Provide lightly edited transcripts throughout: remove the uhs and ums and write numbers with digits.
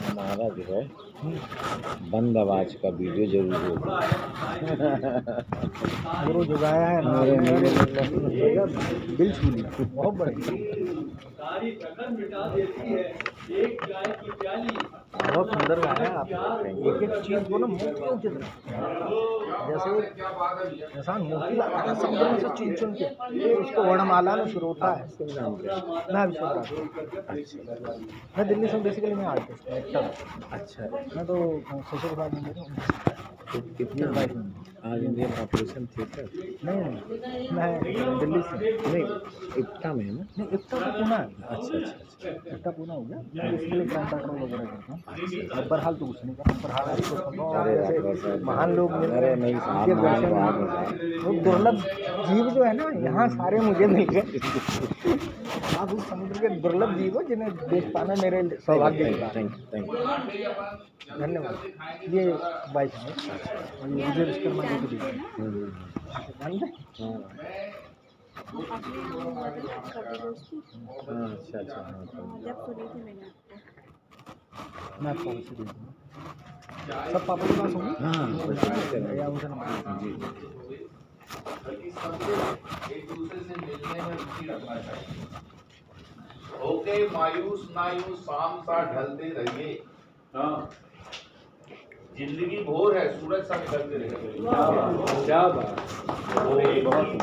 हमारा जो है बंद आवाज का वीडियो जरूर होगा। अगर वो जो गाया है ना दिल छू ली, बहुत बढ़िया, बहुत सुंदर गाया है आप। एक एक चीज को ना मोतियों की तरह, जैसे इंसान मोती लाता है समुद्र में से चुन चुन के, उसको वर्णमाला में पिरोता है। मैं अभिषेक राठौर, मैं दिल्ली से बेसिकली मैं आर्टिस्ट हूँ, एक्टर। अच्छा, मैं तो सोशल के बाद कितने आज इंडियन ऑपरेशन थिएटर? नहीं, मैं दिल्ली से नहीं, इप्टा में है ना? नहीं, इप्टा तो पुणे है। अच्छा, इप्टा पुणे हो गया। मैं बेसिकली क्राइम पेट्रोल वगैरह करता हूँ। बहरहाल तो कुछ नहीं करता, बहरहाल आपको जैसे महान लोग मिलते हैं, वो दुर्लभ जीव जो है ना, यहाँ सारे मुझे मिल गए। आप उस समुद्र के दुर्लभ जीव हो जिन्हें देख पाना मेरे सौभाग्य की बात है। धन्यवाद। ये बाइक है और ये विजय विश्वकर्मा जी की दीजिए। अच्छा, जब सुनी थी मैंने आपको। मैं आपको से दे दूँगा। सब पापा के पास होंगे? हाँ, या उनका नंबर जी। एक दूसरे से मिलने में रुचि रखना चाहिए। होके मायूस नायूस शाम सा ढलते रहिए। जिंदगी भोर है, सूरज सा निकलते रहिए। क्या बात,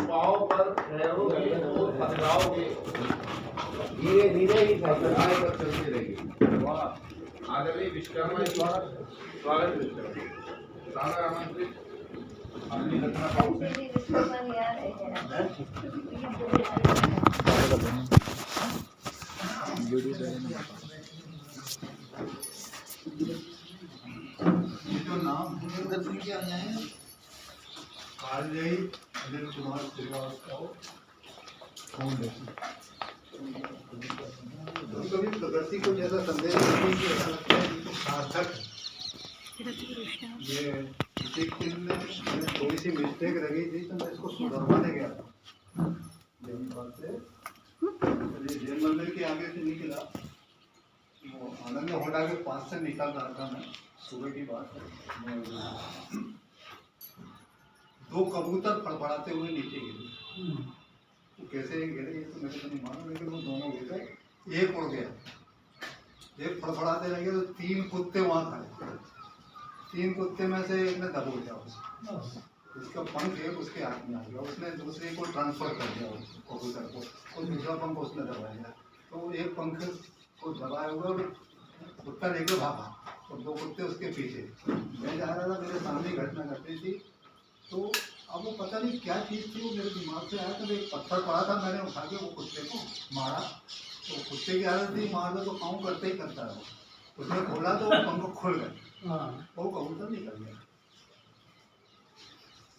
पाँव पर ठहरोगे तो थक जाओगे, धीरे धीरे ही फैसलाएं पर चलते रहिए। आदरणीय विश्वकर्मा जी, स्वागत सादर आमंत्रित। जो नाम प्रदर्शन किया जाए कालजयी अनिल कुमार श्रीवास्तव फाउंडेशन। कभी प्रगति को जैसा संदेश देने की ऐसा लगता है कि सार्थक है। ये एक दिन में थोड़ी सी मिस्टेक रह गई थी तो मैं इसको सुधरवाने गया था जैन मंदिर के आगे से निकला, वो आनंद होंडा के पास से निकल रहा था मैं, सुबह की बात है। दो कबूतर फड़फड़ाते हुए नीचे गिरे। तो कैसे गिरे ये तो मेरे को नहीं मालूम, लेकिन वो दोनों गिरे, एक उड़ गया, एक फड़फड़ाते रह गए। तो 3 कुत्ते वहाँ खड़े, 3 कुत्ते में से एक ने दबोचा उसको, उसका पंख एक उसके हाथ में आ गया, उसने दूसरे को ट्रांसफर कर दिया कबूतर को, और दूसरा पंख उसने दबाया। तो एक पंख को दबाया हुआ और कुत्ता लेकर भागा और 2 कुत्ते उसके पीछे। मैं जा रहा था, मेरे सामने घटना घटी थी। तो अब वो पता नहीं क्या चीज़ थी, वो मेरे दिमाग से आया। तो एक पत्थर पड़ा था, मैंने उठा के वो कुत्ते को मारा। तो कुत्ते की आदत थी मार दो तो पाँव करते ही करता है। उसने खोला तो वो पंख खुल गए, वो कबूतर निकल गया।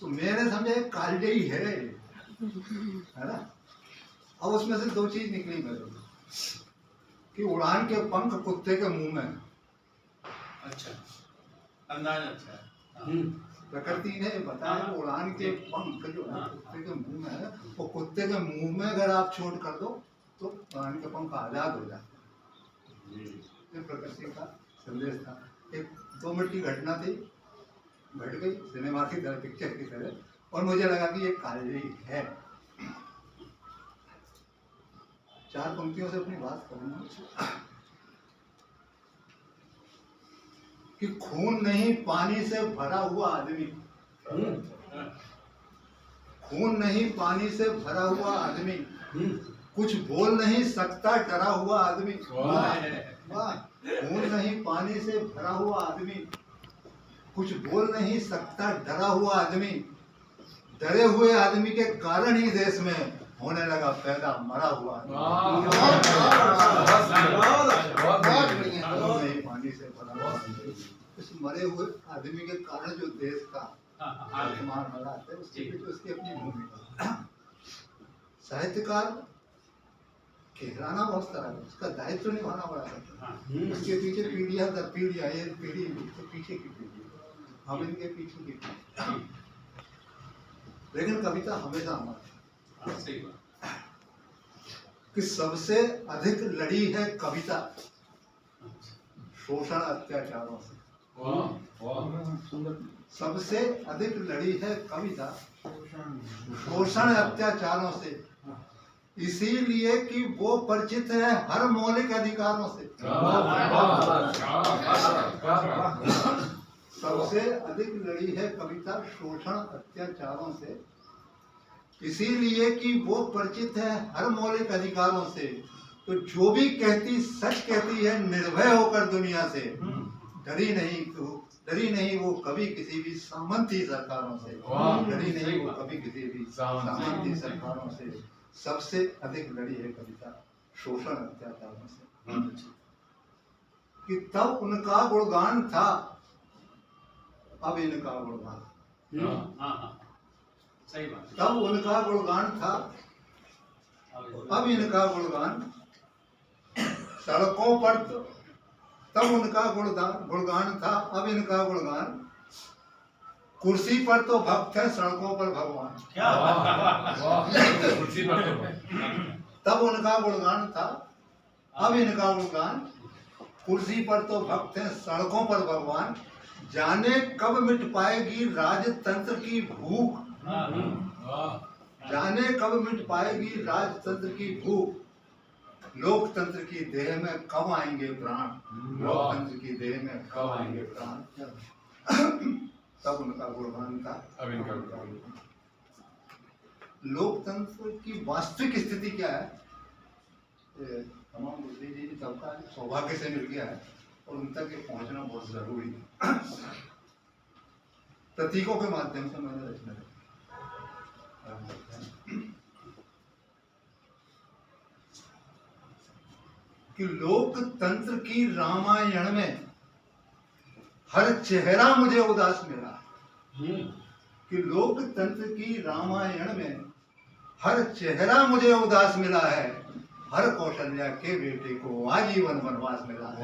तो मैंने समझा एक कालजयी है ना। अब उसमें से 2 चीज निकली मेरे को कि उड़ान के पंख कुत्ते के मुंह में। अच्छा, अंदाज अच्छा है। प्रकृति ने बताया उड़ान के पंख जो है कुत्ते के मुंह में है, वो कुत्ते के मुंह में अगर आप चोट कर दो तो उड़ान के पंख आजाद हो जाते हैं। ये प्रकृति का संदेश था। एक 2 मिनट की घटना थी, घट गई सिनेमा की तरह, पिक्चर की तरह, और मुझे लगा कि ये कालजयी है। 4 पंक्तियों से अपनी बात करूंगा कि खून नहीं पानी से भरा हुआ आदमी, खून नहीं पानी से भरा हुआ आदमी, कुछ बोल नहीं सकता डरा हुआ आदमी। खून नहीं पानी से भरा हुआ आदमी, कुछ बोल नहीं सकता डरा हुआ आदमी, डरे हुए आदमी के कारण ही देश में होने लगा पैदा मरा हुआ। नहीं पानी से भरा हुआ, इस मरे हुए आदमी के कारण जो देश का आत्मान मरा है, उसके पीछे उसकी अपनी भूमिका। साहित्यकार कहलाना बहुत तरह है, उसका दायित्व निभाना बड़ा करता है। उसके पीछे पीढ़ियां दर पीढ़ियां, ये पीढ़ी तो पीछे की पीढ़ी, हम इनके पीछे की पीढ़ी। लेकिन कविता हमेशा हमारी सही बात। कि सबसे अधिक लड़ी है कविता शोषण अत्याचारों से। सबसे अधिक लड़ी है कविता शोषण अत्याचारों से, इसीलिए कि वो परिचित है हर मौलिक अधिकारों से। सबसे अधिक लड़ी है कविता शोषण अत्याचारों से, इसीलिए कि वो परिचित है हर मौलिक अधिकारों से। तो जो भी कहती सच कहती है निर्भय होकर दुनिया से, डरी नहीं वो कभी किसी भी सामंती सरकारों से, डरी नहीं वो कभी किसी भी सामंती सरकारों से। सबसे अधिक लड़ी है कविता शोषण अत्याचारों से। कि तब उनका गुणगान था, अब इनका गुणगान। सही बात। तब उनका गुणगान था, अब इनका गुणगान। सड़कों पर तब उनका गुणगान था, अब इनका गुणगान। कुर्सी पर तो भक्त है, सड़कों पर भगवान। तब उनका गुणगान था, अब इनका गुणगान। कुर्सी पर तो भक्त है, सड़कों पर भगवान। जाने कब मिट पाएगी राजतंत्र की भूख, जाने कब मिट पाएगी राजतंत्र की भूख। लोकतंत्र की देह में कब आएंगे प्राण, लोकतंत्र की देह में कब आएंगे प्राण। तब उनका गुणगान था, अब इनका गुणगान। लोकतंत्र की वास्तविक स्थिति क्या है, तमाम बुद्धिजीवी जी सबका सौभाग्य से मिल गया है और उन तक पहुंचना बहुत जरूरी है। प्रतीकों के माध्यम से मैंने रचना की कि लोकतंत्र की रामायण में हर चेहरा मुझे उदास मिला। कि लोकतंत्र की रामायण में हर चेहरा मुझे उदास मिला है, हर कौशल्या के बेटे को आजीवन वनवास मिला है।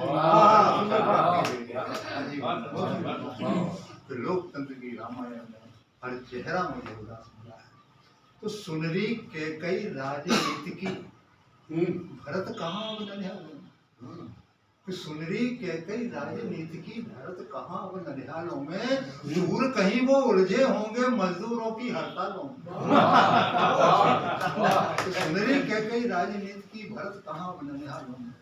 तो लोकतंत्र की रामायण में हर चेहरा मुझे उदास मिला है। तो सुनरी कैकई राजनीति की भरत कहाँ अब ननिहालों, कि सुनरी कैकई राजनीति की भरत कहाँ अब ननिहालों में। दूर कहीं वो उलझे होंगे मजदूरों की हड़तालों में। तो सुनरी कैकई राजनीति की भरत कहाँ अब ननिहालों में,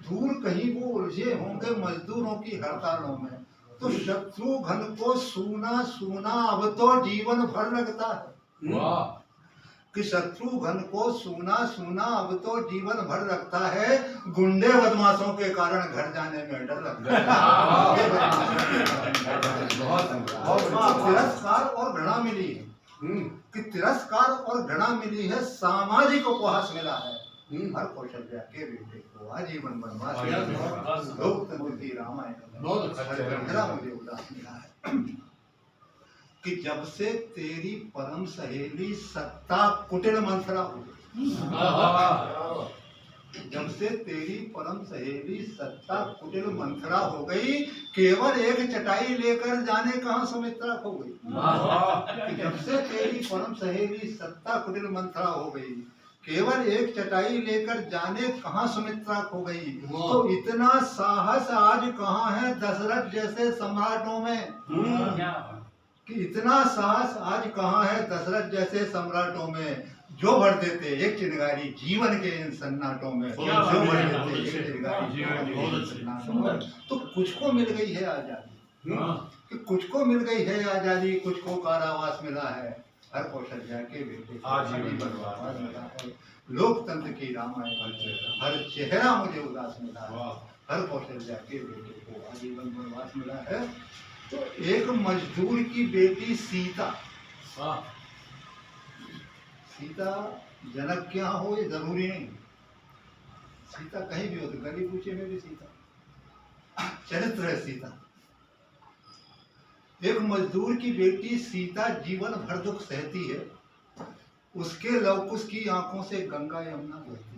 दूर कहीं वो उलझे होंगे मजदूरों की हड़तालों में। तो शत्रुघ्न को सूना सूना अब तो जीवन भर लगता है। कि शत्रुघ्न को सूना सूना अब तो जीवन भर लगता है। गुंडे बदमाशों के कारण घर जाने में डर लगता है। तिरस्कार और घृणा मिली है, कि तिरस्कार और घृणा मिली है, सामाजिक उपहास मिला है। हर कौशल्या के बेटे को आजीवन वनवास मिला है। लोकतंत्र की रामायण मुझे उदास मिला है। कि जब से तेरी परम सहेली सत्ता कुटिल मंथरा हो गई, जब से तेरी परम सहेली सत्ता कुटिल मंथरा हो गई, केवल एक चटाई लेकर जाने कहाँ सुमित्रा खो गई। जब से तेरी परम सहेली सत्ता कुटिल मंथरा हो गई, केवल एक चटाई लेकर जाने कहाँ सुमित्रा खो गई। तो इतना साहस आज कहाँ है दशरथ जैसे सम्राटों में, कि इतना साहस आज कहाँ है दशरथ जैसे सम्राटों में, जो भर देते एक चिनगारी जीवन के इन सन्नाटों में, जो भर देते एक चिनगारी जीवन के इन सन्नाटों में। तो कुछ को मिल गई है आजादी, कि कुछ को मिल गई है आजादी, कुछ को कारावास मिला है। हर कौशल्या के बेटे आजीवन वनवास मिला है। लोकतंत्र की रामायण हर चेहरा मुझे उदास मिला है, हर कौशल्या के बेटे को आजीवन वनवास मिला है। तो एक मजदूर की बेटी सीता, सीता जनक के यहाँ हो ये जरूरी नहीं, सीता कहीं भी हो, तो गली पूछे में भी सीता चरित्र है सीता। एक मजदूर की बेटी सीता जीवन भर दुख सहती है, उसके लवकुश की आंखों से गंगा यमुना बहती।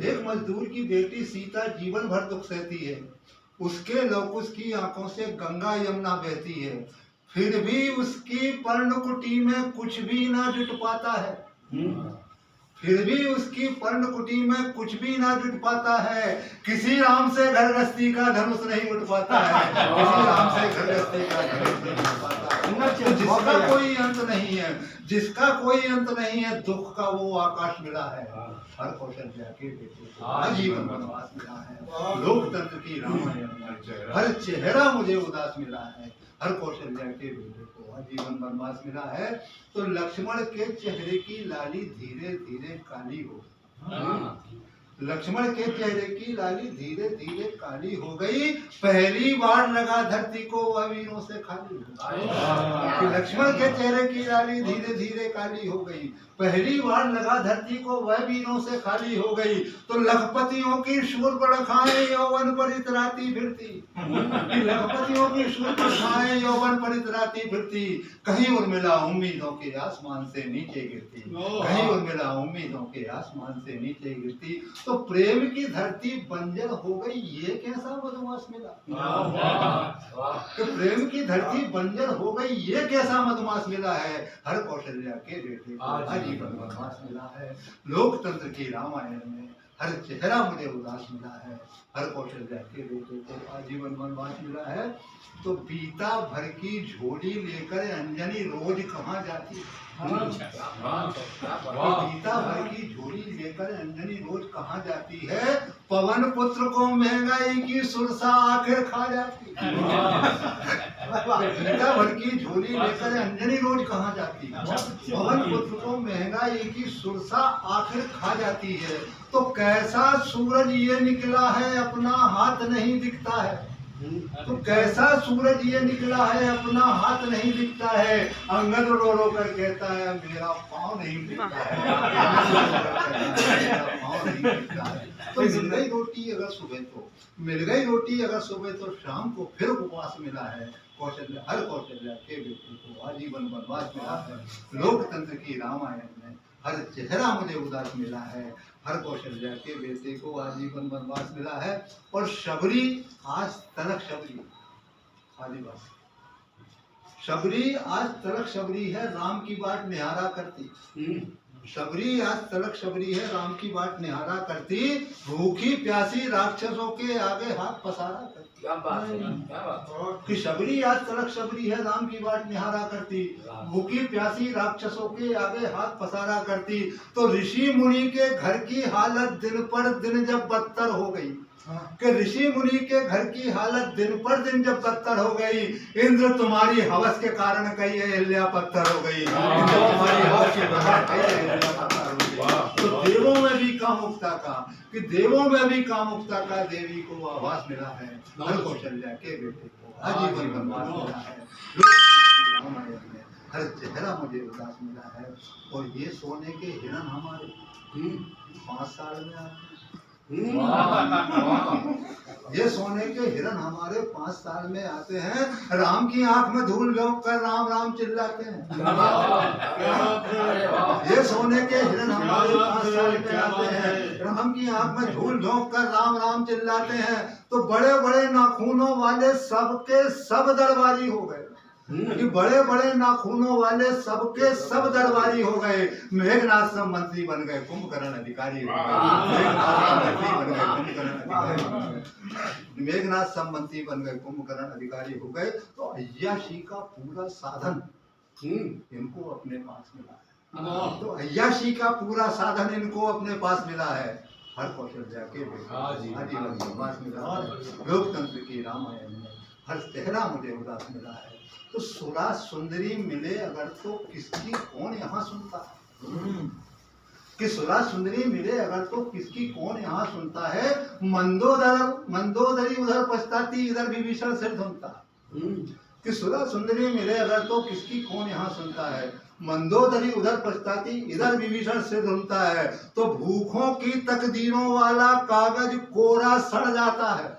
एक मजदूर की बेटी सीता जीवन भर दुख सहती है, उसके लवकुश की आंखों से गंगा यमुना बहती है, फिर भी उसकी पर्णकुटी में कुछ भी ना जुट पाता है। फिर भी उसकी पर्णकुटी में कुछ भी ना जुट पाता है। किसी राम से घर गृहस्थी का धनुष नहीं उठ पाता है, किसी राम से घर गृहस्थी का धनुष नहीं उठ पाता है। जिसका कोई अंत नहीं है, जिसका कोई अंत नहीं है, दुख का वो आकाश मिला है। हर कौशल्या के बेटे को आजीवन वनवास मिला है। लोकतंत्र की रामायण में हर चेहरा मुझे उदास मिला है। हर कौशल्या के बेटे को आजीवन वनवास मिला है। तो लक्ष्मण के चेहरे की लाली धीरे धीरे काली हो, लक्ष्मण के चेहरे की लाली धीरे धीरे काली हो गई। पहली बार लगा धरती को वह वीरों से खाली हो गई। लक्ष्मण के चेहरे की लाली धीरे धीरे काली हो गई, पहली बार लगा धरती को वह वीरों से खाली हो गई। तो लखपतियों की शूर्पणखाएं यौवन पर इतराती फिरती, लखपतियों की शूर्पणखाएं यौवन पर इतराती फिरती। कहीं उर्मिला उम्मीदों के आसमान से नीचे गिरती, कहीं उर्मिला उम्मीदों के आसमान से नीचे गिरती। तो प्रेम की धरती बंजर हो गई, ये कैसा मधुमास मिला। तो प्रेम की धरती बंजर हो गई, ये कैसा मधुमास मिला है। हर कौशल्या के बेटे को आजीवन वनवास मिला है। लोकतंत्र की रामायण में हर चेहरा मुझे उदास मिला है। हर कौशल्या के बेटे को आजीवन वनवास मिला है। तो बीता भर की झोली लेकर अंजनी रोज कहाँ जाती है। बीता भर की झोली लेकर अंजनी रोज कहाँ जाती है। पवन पुत्र को महंगाई की सुरसा आखिर खा जाती है। बीता भर की झोली लेकर अंजनी रोज कहाँ जाती है। पवन पुत्र को महंगाई की सुरसा आखिर खा जाती है। तो कैसा सूरज ये निकला है, अपना हाथ नहीं दिखता है। तो कैसा सूरज ये निकला है, अपना हाथ नहीं दिखता है। अंगद रो रो कर कहता है मेरा पाँव नहीं दिखता है, मेरा पाँव नहीं दिखता है। तो मिल गई रोटी अगर सुबह, तो मिल गई रोटी अगर सुबह, तो शाम को फिर उपवास मिला है। कौशल्या, हर कौशल्या के बेटे को आजीवन वनवास मिला है। लोकतंत्र की रामायण में हर चेहरा मुझे उदास मिला है। हर कौशल्या के बेटे को आजीवन वनवास मिला है। और शबरी आज तलक शबरी, आदिवासी शबरी आज तलक शबरी है, राम की बाट निहारा करती। शबरी आज तलक शबरी है, राम की बाट निहारा करती। भूखी प्यासी राक्षसों के आगे हाथ पसारा करती। क्या बात है, क्या बात। कि शबरी आज तलक शबरी है, राम की बाट निहारा करती। भूखी प्यासी राक्षसों के आगे हाथ पसारा करती। तो ऋषि मुनि के घर की हालत दिन पर दिन जब बदतर हो गई, कि ऋषि मुनि के घर की हालत दिन पर दिन जब बदतर हो गई। इंद्र तुम्हारी हवस के कारण कही अहिल्या पत्थर हो गई, इंद्र तुम्हारी हवस के कारण कही अहिल्या पत्थर हो गई। तो देवों में भी कामुकता का, कि देवों में भी कामुकता का देवी को आभास मिला है। हर कौशल्या के बेटे को आजीवन वनवास मिला है। रामायण में हर चेहरा मुझे उदास मिला है। और ये सोने के हिरण हमारे 5 साल में आते हैं। ये सोने के हिरण हमारे 5 साल में आते हैं। राम की आंख में धूल झोंक कर राम राम चिल्लाते हैं। ये सोने के हिरण हमारे 5 साल में आते हैं। राम की आंख में धूल झोंक कर राम राम चिल्लाते हैं। तो बड़े बड़े नाखूनों वाले सबके सब दरबारी हो गए, कि बड़े बड़े नाखूनों वाले सबके सब दरबारी हो गए। मेघनाथ सब मंत्री बन गए, कुंभकर्ण अधिकारी हो गए। मेघनाथ सब मंत्री बन गए, कुंभकर्ण अधिकारी हो गए। तो अय्याशी का पूरा साधन इनको अपने पास मिला है। तो अय्याशी का पूरा साधन इनको अपने पास मिला है। हर कौशल्या के बेटे आजीवन वनवास मिला है। लोकतंत्र की रामायण में हर चेहरा मुझे उदास मिला है। तो सुरा सुंदरी मिले अगर तो किसकी कौन यहाँ सुनता है। कि सुरा सुंदरी मिले अगर तो किसकी कौन यहाँ सुनता है। मंदोदरी उधर पछताती, इधर विभीषण सिर धुनता। कि सुरा सुंदरी मिले अगर तो किसकी कौन यहाँ सुनता है। मंदोदरी उधर पछताती, इधर विभीषण सिर धुनता है। तो भूखों की तकदीरों वाला कागज कोरा सड़ जाता है।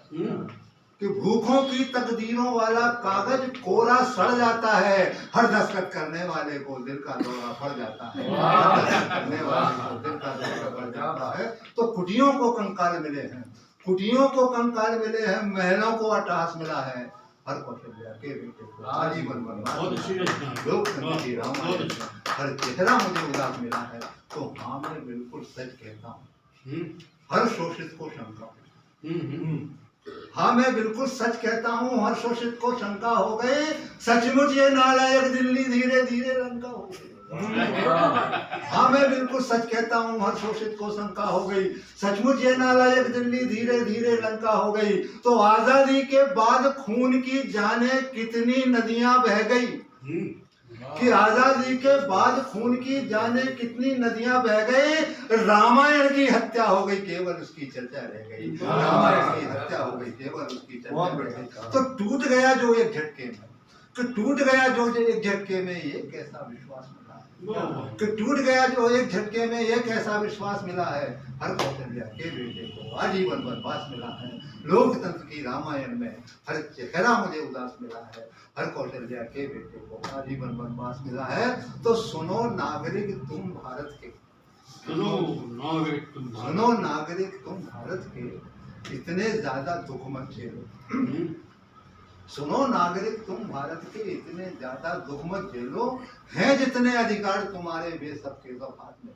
कि भूखों की तकदीरों वाला कागज कोरा सड़ जाता है, हर दस्तखत करने वाले को दिल का दौरा पड़ जाता है, हर दस्तखत करने वाले को दिल का दौरा पड़ जाता है। तो कुटियों को कंकाल मिले हैं, कुटियों को कंकाल मिले हैं, महलों को अट्टहास मिला है, हर कौशल्या के बेटे को आजीवन वनवास, लोक संगीत रामायण, हर चेहरा मुझे उदास मिला है। तो हाँ मैं बिल्कुल सच कहता हूँ, हर शोषित को शंका, हाँ मैं बिल्कुल सच कहता हूँ, हर शोषित को शंका हो गई, सचमुच ये नालायक दिल्ली धीरे धीरे लंका हो गई। हाँ मैं बिल्कुल सच कहता हूँ, हर शोषित को शंका हो गई, सचमुच ये नालायक दिल्ली धीरे धीरे लंका हो गई। तो आजादी के बाद खून की जाने कितनी नदियां बह गई, कि आजादी के बाद खून की जाने कितनी नदियां बह गई, रामायण की हत्या हो गई, केवल उसकी चर्चा रह गई, रामायण की हत्या हो गई, केवल उसकी चर्चा रह गई। तो टूट गया जो एक झटके में, कि टूट गया जो एक झटके में, ये कैसा विश्वास मिला है, कि टूट गया जो एक झटके में, ये कैसा विश्वास मिला है। हर कौशल्या के बेटे को आजीवन वनवास मिला है, लोकतंत्र की रामायण में हर चेहरा मुझे उदास मिला है, हर कौशल्या के बेटे को आजीवन वनवास मिला है। तो सुनो नागरिक तुम भारत के, सुनो नागरिक तुम भारत के, इतने ज्यादा दुख मत झेलो, सुनो नागरिक तुम भारत के, इतने ज्यादा दुख मत झेलो, हैं जितने अधिकार तुम्हारे वे सबके सब हाथ में।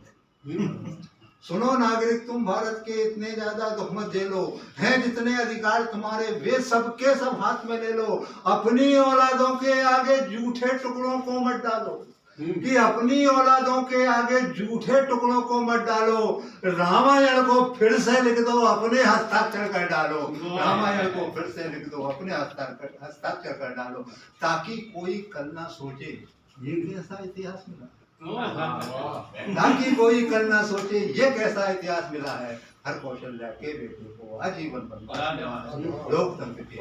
सुनो नागरिक तुम भारत के, इतने ज्यादा दुख मत झेलो, हैं जितने अधिकार तुम्हारे वे सबके सब हाथ में ले लो। अपनी औलादों के आगे झूठे टुकड़ों को मत डालो, कि अपनी औलादों के आगे झूठे टुकड़ों को मत डालो। रामायण को फिर से लिख दो, अपने हस्ताक्षर कर डालो, रामायण को फिर से लिख दो, अपने हस्ताक्षर कर डालो, ताकि कोई कल ना सोचे ये कैसा इतिहास मिला, ताकि कोई कल ना सोचे ये कैसा इतिहास मिला है। हर कौशल्या के बेटे को आजीवन वनवास, लोकतंत्र के